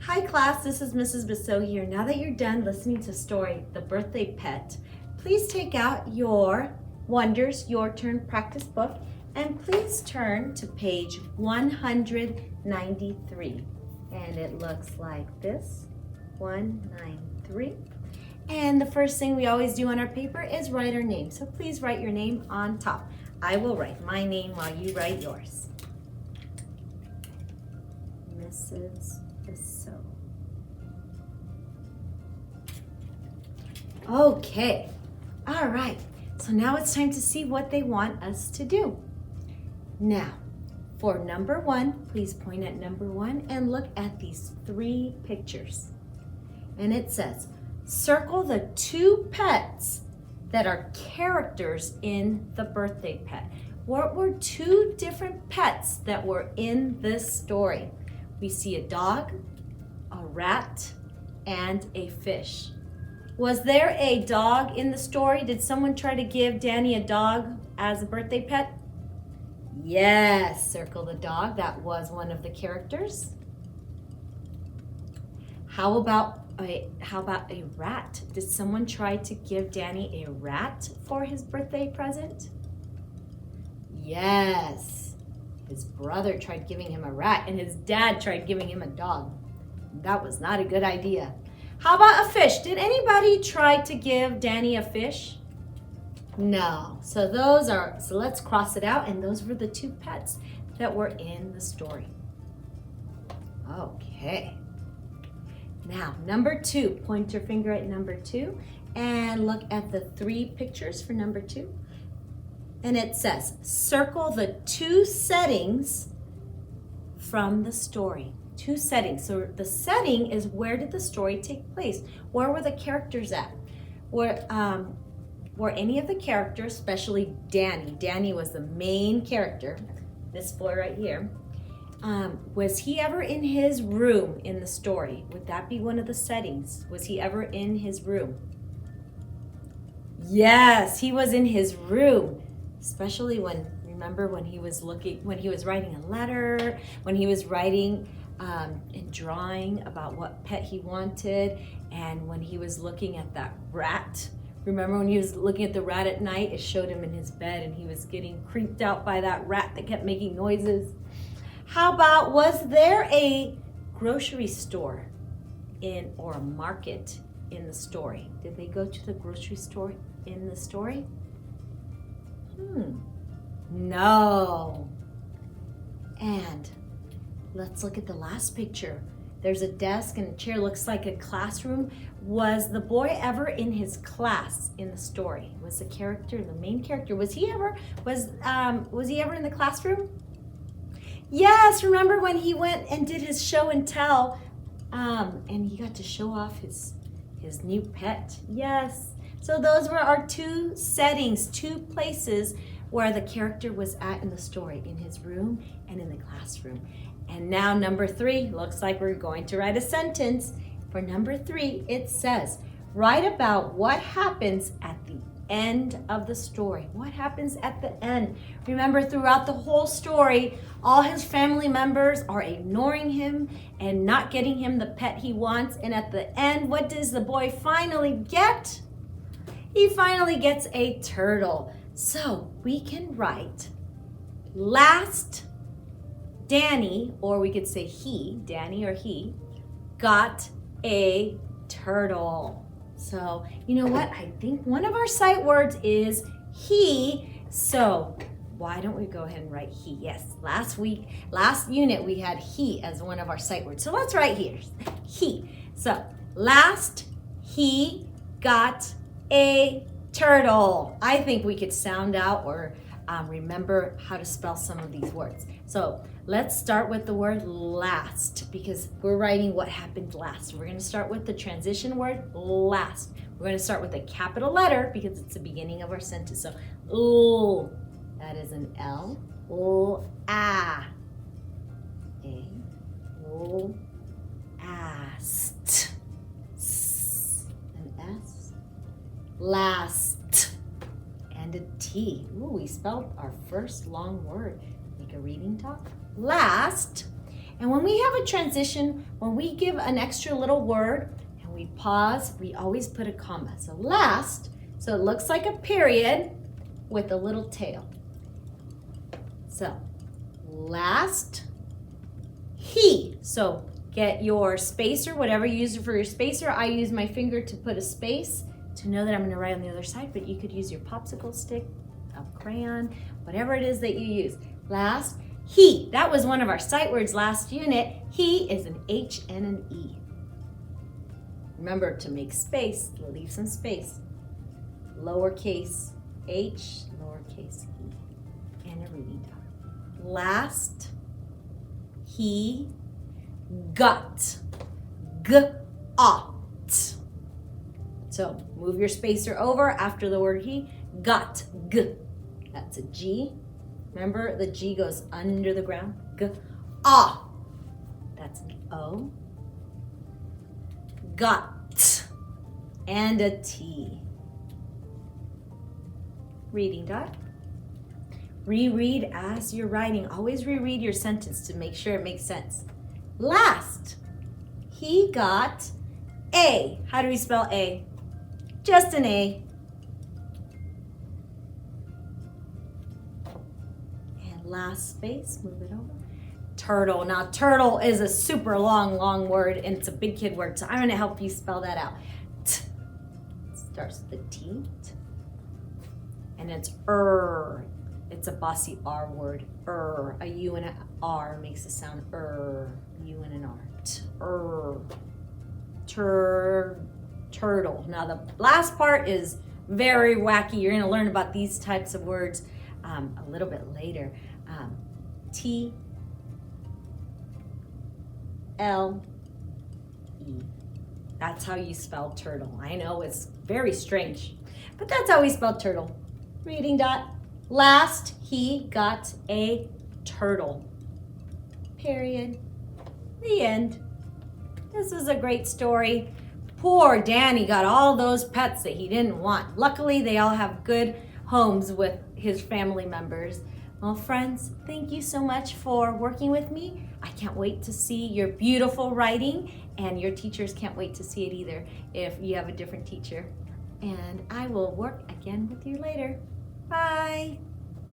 Hi class, this is Mrs. Bissot here. Now that you're done listening to story, The Birthday Pet, please take out your Wonders, Your Turn practice book and please turn to page 193. And it looks like this, 193. And the first thing we always do on our paper is write our name. So please write your name on top. I will write my name while you write yours. Mrs. Bissot. Okay, all right. So now it's time to see what they want us to do. Now, for number one, please point at number one and look at these three pictures. And it says, circle the two pets that are characters in The Birthday Pet. What were two different pets that were in this story? We see a dog, a rat, and a fish. Was there a dog in the story? Did someone try to give Danny a dog as a birthday pet? Yes, circle the dog. That was one of the characters. How about a rat? Did someone try to give Danny a rat for his birthday present? Yes. His brother tried giving him a rat and his dad tried giving him a dog. That was not a good idea. How about a fish? Did anybody try to give Danny a fish? No. So let's cross it out, and those were the two pets that were in the story. Okay. Now, number two, point your finger at number two and look at the three pictures for number two. And it says, circle the two settings from the story. Two settings. So the setting is, where did the story take place? Where were the characters at? Were any of the characters, especially Danny was the main character, this boy right here, was he ever in his room in the story? Would that be one of the settings? Was he ever in his room? Yes, he was in his room, especially remember when he was writing a letter, when he was writing and drawing about what pet he wanted, and when he was looking at that rat. Remember when he was looking at the rat at night? It showed him in his bed and he was getting creeped out by that rat that kept making noises. How about, was there a grocery store or a market in the story? Did they go to the grocery store in the story? No. And let's look at the last picture. There's a desk and a chair, looks like a classroom. Was the boy ever in his class in the story? Was the main character, was he ever in the classroom? Yes, remember when he went and did his show and tell, and he got to show off his new pet? Yes. So those were our two settings, two places where the character was at in the story, in his room and in the classroom. And now number three, looks like we're going to write a sentence. For number three, it says, write about what happens at the end of the story. What happens at the end? Remember, throughout the whole story, all his family members are ignoring him and not getting him the pet he wants. And at the end, what does the boy finally get? He finally gets a turtle. So we can write, last Danny, or we could say Danny or he, got a turtle. So, you know what? I think one of our sight words is he. So why don't we go ahead and write he? Yes, last unit, we had he as one of our sight words. So let's write here, he. So last, he got a turtle. I think we could sound out or remember how to spell some of these words. So let's start with the word last, because we're writing what happened last. We're going to start with the transition word last. We're going to start with a capital letter because it's the beginning of our sentence. So L, that is an L. Last. An S. Last. And a T. Ooh, we spelled our first long word. Make a reading talk. Last. And when we have a transition, when we give an extra little word and we pause, we always put a comma. So last, so it looks like a period with a little tail. So last, he. So get your spacer, whatever you use for your spacer. I use my finger to put a space to know that I'm going to write on the other side, but you could use your popsicle stick, a crayon, whatever it is that you use. Last, he. That was one of our sight words last unit. He is an H and an E. Remember to make space, leave some space. Lowercase h, lowercase e, and a reading dot. Last, he got. G-ot. So move your spacer over after the word he. Got. G. That's a G. Remember, the G goes under the ground. G-ah. That's an O. Got. And a T. Reading dot. Reread as you're writing. Always reread your sentence to make sure it makes sense. Last, he got A. How do we spell A? Just an A. And last space, move it over. Turtle. Now, turtle is a super long word, and it's a big kid word, so I'm going to help you spell that out. T. Starts with a T. T. And it's It's a bossy R word. A U and an R makes the sound U and an R. Turtle. Now the last part is very wacky. You're going to learn about these types of words a little bit later. T-L-E. That's how you spell turtle. I know it's very strange, but that's how we spell turtle. Reading dot. Last, he got a turtle. Period. The end. This was a great story. Poor Danny got all those pets that he didn't want. Luckily, they all have good homes with his family members. Well, friends, thank you so much for working with me. I can't wait to see your beautiful writing, and your teachers can't wait to see it either if you have a different teacher. And I will work again with you later. Bye.